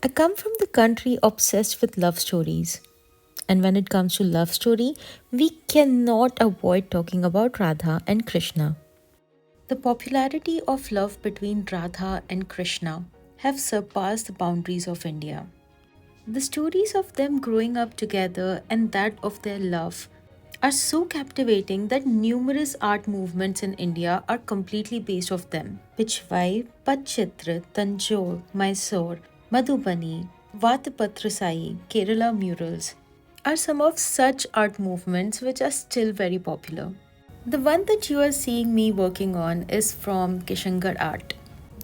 I come from the country obsessed with love stories. And when it comes to love story, we cannot avoid talking about Radha and Krishna. The popularity of love between Radha and Krishna have surpassed the boundaries of India. The stories of them growing up together and that of their love are so captivating that numerous art movements in India are completely based off them. Pichwai, Patchitra, Tanjore, Mysore, Madhubani, Vatapatrasai, Kerala murals are some of such art movements which are still very popular. The one that you are seeing me working on is from Kishangarh art.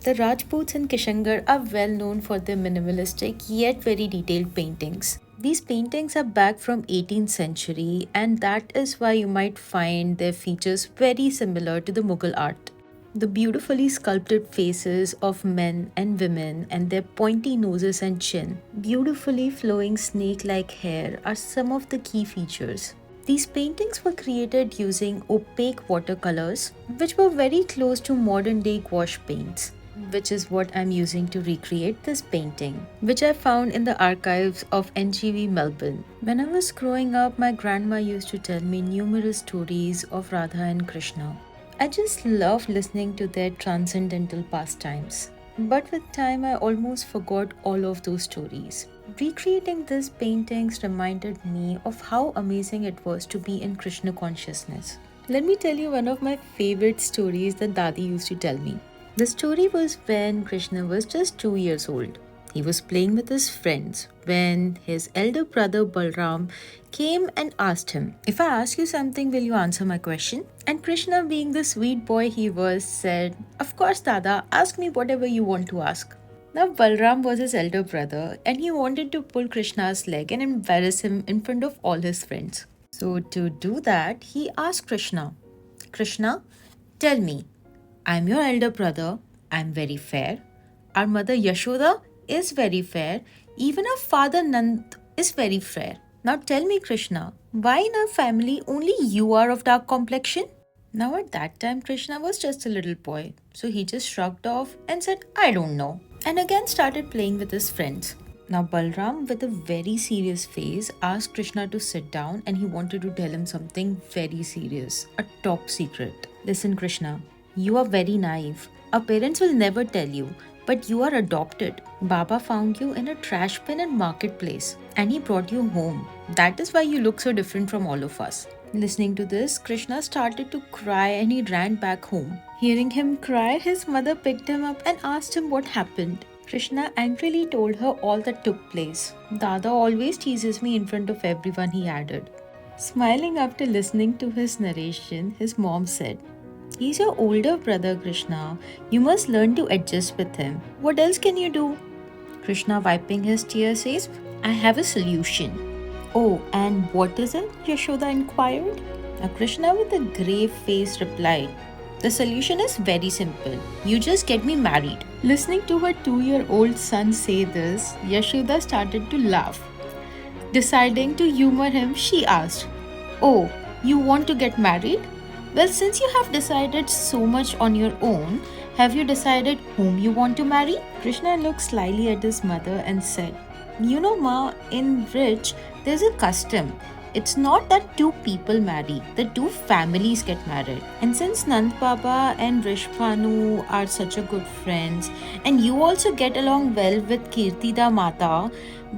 The Rajputs in Kishangarh are well known for their minimalistic yet very detailed paintings. These paintings are back from 18th century and that is why you might find their features very similar to the Mughal art. The beautifully sculpted faces of men and women and their pointy noses and chin, beautifully flowing snake like hair are some of the key features. These paintings were created using opaque watercolors, which were very close to modern day gouache paints, which is what I'm using to recreate this painting, which I found in the archives of NGV Melbourne. When I was growing up, my grandma used to tell me numerous stories of Radha and Krishna. I just loved listening to their transcendental pastimes. But with time, I almost forgot all of those stories. Recreating these paintings reminded me of how amazing it was to be in Krishna consciousness. Let me tell you one of my favorite stories that Dadi used to tell me. The story was when Krishna was just 2 years old. He was playing with his friends when his elder brother Balram came and asked him, "If I ask you something, will you answer my question?" And Krishna, being the sweet boy he was, said, "Of course, Dada, ask me whatever you want to ask." Now, Balram was his elder brother and he wanted to pull Krishna's leg and embarrass him in front of all his friends. So, to do that, he asked Krishna, "Krishna, tell me, I'm your elder brother, I'm very fair. Our mother Yashoda is very fair. Even our father Nand is very fair. Now tell me, Krishna, why in our family only you are of dark complexion?" Now at that time, Krishna was just a little boy, so he just shrugged off and said, "I don't know," and again started playing with his friends. Now Balram, with a very serious face, asked Krishna to sit down and he wanted to tell him something very serious, a top secret. "Listen, Krishna, you are very naive. Our parents will never tell you, but you are adopted. Baba found you in a trash bin in marketplace and he brought you home. That is why you look so different from all of us." Listening to this, Krishna started to cry and he ran back home. Hearing him cry, his mother picked him up and asked him what happened. Krishna angrily told her all that took place. "Dada always teases me in front of everyone," he added. Smiling after listening to his narration, his mom said, "He's your older brother, Krishna. You must learn to adjust with him. What else can you do?" Krishna, wiping his tears, says, "I have a solution." "Oh, and what is it?" Yashoda inquired. Now, Krishna, with a grave face, replied, "The solution is very simple. You just get me married." Listening to her 2-year-old son say this, Yashoda started to laugh. Deciding to humor him, she asked, "Oh, you want to get married? Well, since you have decided so much on your own, have you decided whom you want to marry?" Krishna looked slyly at his mother and said, "You know, Ma, in Rich, there's a custom. It's not that two people marry, the two families get married. And since Nand Baba and Rishpanu are such a good friends, and you also get along well with Kirtida Mata,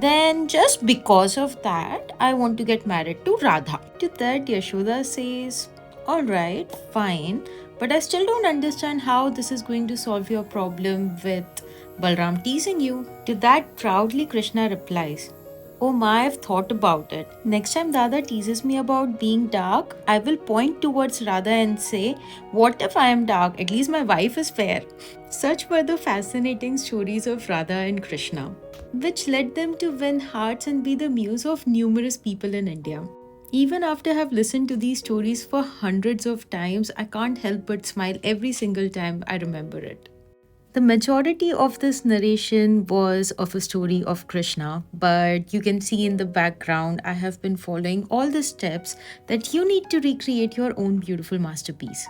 then just because of that, I want to get married to Radha." To that, Yashoda says, "Alright, fine, but I still don't understand how this is going to solve your problem with Balram teasing you." To that, proudly Krishna replies, "Oh my, I've thought about it. Next time Dada teases me about being dark, I will point towards Radha and say, 'What if I am dark? At least my wife is fair.'" Such were the fascinating stories of Radha and Krishna, which led them to win hearts and be the muse of numerous people in India. Even after I've listened to these stories for hundreds of times, I can't help but smile every single time I remember it. The majority of this narration was of a story of Krishna, but you can see in the background I have been following all the steps that you need to recreate your own beautiful masterpiece.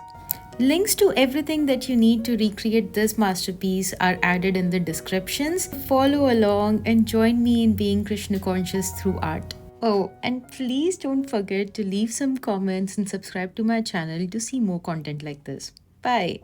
Links to everything that you need to recreate this masterpiece are added in the descriptions. Follow along and join me in being Krishna conscious through art. Oh, and please don't forget to leave some comments and subscribe to my channel to see more content like this. Bye.